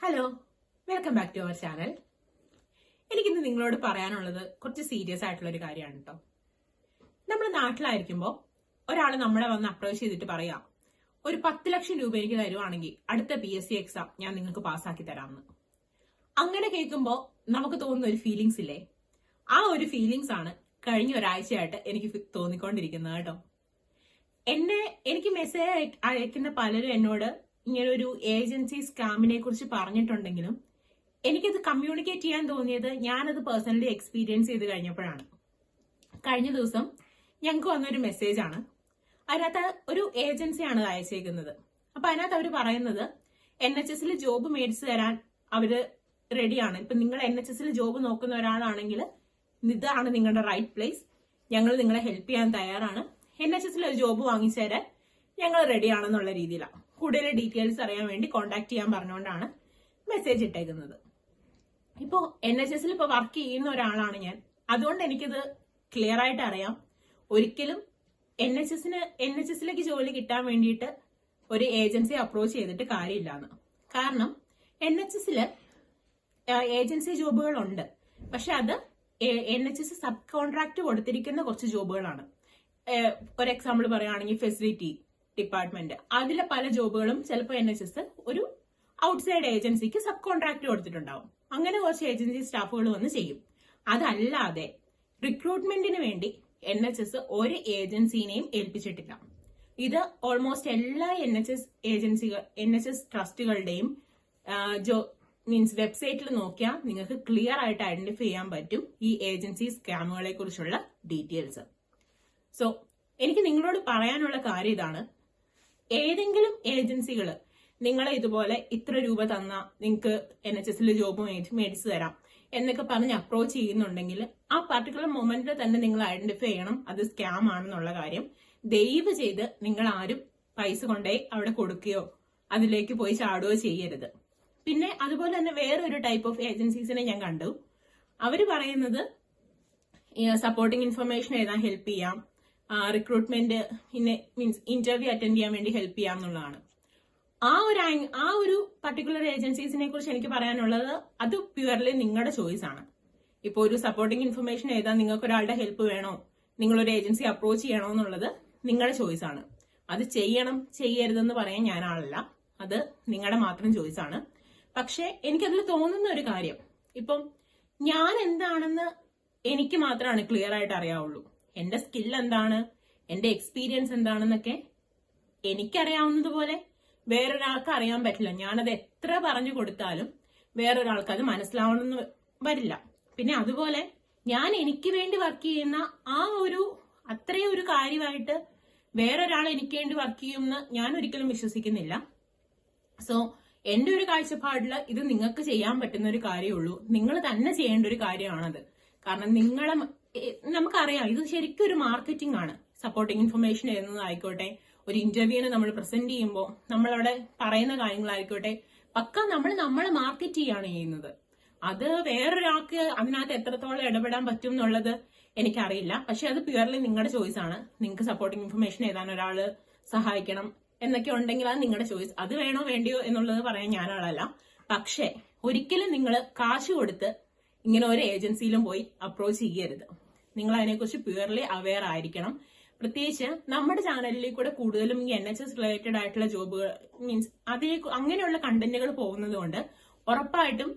Hello, welcome back to our channel. എനിക്കിന്ന് നിങ്ങളോട് പറയാനുള്ളത് കുറച്ച് സീരിയസ് ആയിട്ടുള്ള ഒരു കാര്യമാണ് കേട്ടോ. നമ്മൾ നാട്ടിലായിരിക്കുമ്പോൾ ഒരാൾ നമ്മളെ വന്ന് അപ്രോച്ച് ചെയ്തിട്ട് പറയാം, ഒരു 10 ലക്ഷം രൂപ എനിക്ക് തരുവാണെങ്കിൽ അടുത്ത PSC എക്സാം ഞാൻ നിങ്ങൾക്ക് പാസ്സാക്കി തരാമെന്ന്. അങ്ങനെ കേൾക്കുമ്പോൾ നമുക്ക് തോന്നുന്ന ഒരു ഫീലിങ്സ് ഇല്ലേ? ആ ഒരു ഫീലിങ്സ് ആണ് കഴിഞ്ഞ ഒരാഴ്ചയായിട്ട് എനിക്ക് തോന്നിക്കൊണ്ടിരിക്കുന്നത് കേട്ടോ. എനിക്ക് മെസ്സേജ് അയക്കുന്ന പലരും എന്നോട് ഇങ്ങനെ ഒരു ഏജൻസി സ്കാമിനെ കുറിച്ച് പറഞ്ഞിട്ടുണ്ടെങ്കിലും എനിക്കത് കമ്മ്യൂണിക്കേറ്റ് ചെയ്യാൻ തോന്നിയത് ഞാനത് പേഴ്സണലി എക്സ്പീരിയൻസ് ചെയ്ത് കഴിഞ്ഞപ്പോഴാണ്. കഴിഞ്ഞ ദിവസം ഞങ്ങൾക്ക് വന്നൊരു മെസ്സേജ് ആണ്. അതിനകത്ത് ഒരു ഏജൻസിയാണ് അയച്ചേക്കുന്നത്. അപ്പൊ അതിനകത്ത് അവർ പറയുന്നത് NHS ജോബ് മേടിച്ചു തരാൻ അവര് റെഡിയാണ്. ഇപ്പൊ നിങ്ങൾ NHS ജോബ് നോക്കുന്ന ഒരാളാണെങ്കിൽ ഇതാണ് നിങ്ങളുടെ റൈറ്റ് പ്ലേസ്, ഞങ്ങൾ നിങ്ങളെ ഹെൽപ്പ് ചെയ്യാൻ തയ്യാറാണ്, NHS ഒരു ജോബ് വാങ്ങിച്ചു തരാൻ ഞങ്ങൾ റെഡിയാണെന്നുള്ള രീതിയിലാണ്. കൂടുതൽ ഡീറ്റെയിൽസ് അറിയാൻ വേണ്ടി കോൺടാക്ട് ചെയ്യാൻ പറഞ്ഞുകൊണ്ടാണ് മെസ്സേജ് ഇട്ടേക്കുന്നത്. ഇപ്പോ NHS ഇപ്പൊ വർക്ക് ചെയ്യുന്ന ഒരാളാണ് ഞാൻ. അതുകൊണ്ട് എനിക്കിത് ക്ലിയർ ആയിട്ട് അറിയാം, ഒരിക്കലും NHS ജോലി കിട്ടാൻ വേണ്ടിയിട്ട് ഒരു ഏജൻസി അപ്രോച്ച് ചെയ്തിട്ട് കാര്യമില്ലാന്ന്. കാരണം NHS ഏജൻസി ജോബുകളുണ്ട്, പക്ഷെ അത് NHS സബ് കോൺട്രാക്ട് കൊടുത്തിരിക്കുന്ന കുറച്ച് ജോബുകളാണ്. ഒരു എക്സാമ്പിൾ പറയുകയാണെങ്കിൽ ഫെസിലിറ്റി ഡിപ്പാർട്ട്മെന്റ്, അതിലെ പല ജോബുകളും ചിലപ്പോൾ NHS ഒരു ഔട്ട്സൈഡ് ഏജൻസിക്ക് സബ് കോൺട്രാക്ട് കൊടുത്തിട്ടുണ്ടാവും. അങ്ങനെ കുറച്ച് ഏജൻസി സ്റ്റാഫുകൾ വന്ന് ചെയ്യും. അതല്ലാതെ റിക്രൂട്ട്മെന്റിന് വേണ്ടി NHS ഒരു ഏജൻസിനെയും ഏൽപ്പിച്ചിട്ടില്ല. ഇത് ഓൾമോസ്റ്റ് എല്ലാ NHS ട്രസ്റ്റുകളുടെയും വെബ്സൈറ്റിൽ നോക്കിയാൽ നിങ്ങൾക്ക് ക്ലിയർ ആയിട്ട് ഐഡന്റിഫൈ ചെയ്യാൻ പറ്റും ഈ ഏജൻസി സ്കാമുകളെ കുറിച്ചുള്ള ഡീറ്റെയിൽസ്. സോ എനിക്ക് നിങ്ങളോട് പറയാനുള്ള കാര്യം ഇതാണ്, ഏതെങ്കിലും ഏജൻസികൾ നിങ്ങളെ ഇതുപോലെ ഇത്ര രൂപ തന്നാ നിങ്ങൾക്ക് NHS ജോബ് മേടിച്ചു തരാം എന്നൊക്കെ പറഞ്ഞ് അപ്രോച്ച് ചെയ്യുന്നുണ്ടെങ്കിൽ ആ പർട്ടിക്കുലർ മൊമെന്റിൽ തന്നെ നിങ്ങൾ ഐഡന്റിഫൈ ചെയ്യണം അത് സ്കാം ആണെന്നുള്ള കാര്യം. ദയവ് ചെയ്ത് നിങ്ങൾ ആരും പൈസ കൊണ്ടേ അവിടെ കൊടുക്കുകയോ അതിലേക്ക് പോയി ചാടുകയോ ചെയ്യരുത്. പിന്നെ അതുപോലെ തന്നെ വേറൊരു ടൈപ്പ് ഓഫ് ഏജൻസീസിനെ ഞാൻ കണ്ടു. അവര് പറയുന്നത് സപ്പോർട്ടിംഗ് ഇൻഫർമേഷൻ എഴുതാൻ ഹെൽപ്പ് ചെയ്യാം, റിക്രൂട്ട്മെന്റ് മീൻസ് ഇന്റർവ്യൂ അറ്റൻഡ് ചെയ്യാൻ വേണ്ടി ഹെൽപ്പ് ചെയ്യാം എന്നുള്ളതാണ്. ആ ഒരു പർട്ടിക്കുലർ ഏജൻസീസിനെ കുറിച്ച് എനിക്ക് പറയാനുള്ളത്, അത് പ്യുവർലി നിങ്ങളുടെ ചോയ്സ് ആണ്. ഇപ്പൊ ഒരു സപ്പോർട്ടിംഗ് ഇൻഫർമേഷൻ എഴുതാൻ നിങ്ങൾക്ക് ഒരാളുടെ ഹെൽപ്പ് വേണോ, നിങ്ങളൊരു ഏജൻസി അപ്രോച്ച് ചെയ്യണോ എന്നുള്ളത് നിങ്ങളുടെ ചോയ്സ് ആണ്. അത് ചെയ്യണം ചെയ്യരുതെന്ന് പറയാൻ ഞാൻ ആളല്ല, അത് നിങ്ങളുടെ മാത്രം ചോയ്സ് ആണ്. പക്ഷെ എനിക്കതിൽ തോന്നുന്ന ഒരു കാര്യം, ഇപ്പം ഞാൻ എന്താണെന്ന് എനിക്ക് മാത്രമാണ് ക്ലിയർ ആയിട്ട് അറിയാവുള്ളൂ. എന്റെ സ്കിൽ എന്താണ്, എന്റെ എക്സ്പീരിയൻസ് എന്താണെന്നൊക്കെ എനിക്കറിയാവുന്നതുപോലെ വേറൊരാൾക്ക് അറിയാൻ പറ്റില്ല. ഞാനത് എത്ര പറഞ്ഞു കൊടുത്താലും വേറൊരാൾക്ക് അത് മനസ്സിലാവണമെന്ന് വരില്ല. പിന്നെ അതുപോലെ ഞാൻ എനിക്ക് വേണ്ടി വർക്ക് ചെയ്യുന്ന അത്രയും ഒരു കാര്യമായിട്ട് വേറൊരാൾ എനിക്ക് വേണ്ടി വർക്ക് ചെയ്യുമെന്ന് ഞാൻ ഒരിക്കലും വിശ്വസിക്കുന്നില്ല. സോ എന്റെ ഒരു കാഴ്ചപ്പാടിൽ ഇത് നിങ്ങൾക്ക് ചെയ്യാൻ പറ്റുന്ന ഒരു കാര്യമുള്ളൂ, നിങ്ങൾ തന്നെ ചെയ്യേണ്ട ഒരു കാര്യമാണത്. കാരണം നമുക്കറിയാം ഇത് ശരിക്കും ഒരു മാർക്കറ്റിംഗ് ആണ്. സപ്പോർട്ടിംഗ് ഇൻഫർമേഷൻ എഴുതുന്നതായിക്കോട്ടെ, ഒരു ഇന്റർവ്യൂവിന് നമ്മൾ പ്രസന്റ് ചെയ്യുമ്പോൾ നമ്മളവിടെ പറയുന്ന കാര്യങ്ങളായിക്കോട്ടെ, പക്ക നമ്മളെ മാർക്കറ്റ് ചെയ്യാണ് ചെയ്യുന്നത്. അത് വേറൊരാൾക്ക് അതിനകത്ത് എത്രത്തോളം ഇടപെടാൻ പറ്റും എന്നുള്ളത് എനിക്കറിയില്ല. പക്ഷെ അത് പ്യുവർലി നിങ്ങളുടെ ചോയ്സ് ആണ്. നിങ്ങൾക്ക് സപ്പോർട്ടിംഗ് ഇൻഫർമേഷൻ എഴുതാൻ ഒരാള് സഹായിക്കണം എന്നൊക്കെ ഉണ്ടെങ്കിൽ അത് നിങ്ങളുടെ ചോയ്സ്. അത് വേണോ വേണ്ടിയോ എന്നുള്ളത് പറയാൻ ഞാനാളല്ല. പക്ഷെ ഒരിക്കലും നിങ്ങൾ കാശ് കൊടുത്ത് ഇങ്ങനെ ഒരു ഏജൻസിയിലും പോയി അപ്രോച്ച് ചെയ്യരുത്. നിങ്ങൾ അതിനെക്കുറിച്ച് പ്യുവർലി അവെയർ ആയിരിക്കണം. പ്രത്യേകിച്ച് നമ്മുടെ ചാനലിൽ കൂടെ കൂടുതലും ഈ NHS റിലേറ്റഡ് ആയിട്ടുള്ള ജോബുകൾ മീൻസ് അങ്ങനെയുള്ള കണ്ടന്റുകൾ പോകുന്നത് കൊണ്ട് ഉറപ്പായിട്ടും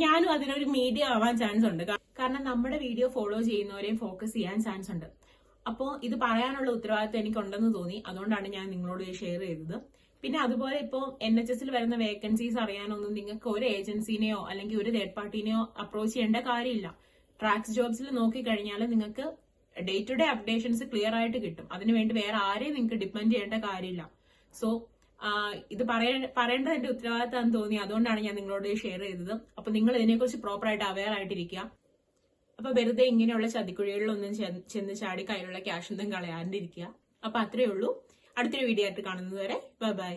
ഞാനും അതിനൊരു മീഡിയ ആവാൻ ചാൻസ് ഉണ്ട്. കാരണം നമ്മുടെ വീഡിയോ ഫോളോ ചെയ്യുന്നവരെയും ഫോക്കസ് ചെയ്യാൻ ചാൻസ് ഉണ്ട്. അപ്പോൾ ഇത് പറയാനുള്ള ഉത്തരവാദിത്വം എനിക്കുണ്ടെന്ന് തോന്നി, അതുകൊണ്ടാണ് ഞാൻ നിങ്ങളോട് ഷെയർ ചെയ്തത്. പിന്നെ അതുപോലെ ഇപ്പോൾ NHS വരുന്ന വേക്കൻസീസ് അറിയാനൊന്നും നിങ്ങൾക്ക് ഒരു ഏജൻസിനെയോ അല്ലെങ്കിൽ ഒരു തേർഡ് പാർട്ടിനെയോ അപ്രോച്ച് ചെയ്യേണ്ട കാര്യമില്ല. ട്രാക്സ് ജോബ്സിൽ നോക്കിക്കഴിഞ്ഞാൽ നിങ്ങൾക്ക് day to day updations clear ആയിട്ട് കിട്ടും. അതിനുവേണ്ടി വേറെ ആരെയും നിങ്ങൾക്ക് ഡിപ്പെൻഡ് ചെയ്യേണ്ട കാര്യമില്ല. സോ ഇത് പറയേണ്ടത് എന്റെ ഉത്തരവാദിത്തം തോന്നി, അതുകൊണ്ടാണ് ഞാൻ നിങ്ങളോട് ഷെയർ ചെയ്തത്. അപ്പൊ നിങ്ങൾ ഇതിനെക്കുറിച്ച് പ്രോപ്പറായിട്ട് അവെയർ ആയിട്ടിരിക്കുക. അപ്പൊ വെറുതെ ഇങ്ങനെയുള്ള ചതിക്കുഴികളിലൊന്നും ചെന്ന് ചാടി കയ്യിലുള്ള ക്യാഷ് ഒന്നും കളയാണ്ടിരിക്കുക. അപ്പൊ അത്രയേ ഉള്ളൂ. അടുത്തൊരു വീഡിയോ ആയിട്ട് കാണുന്നത് വരെ ബൈ ബൈ.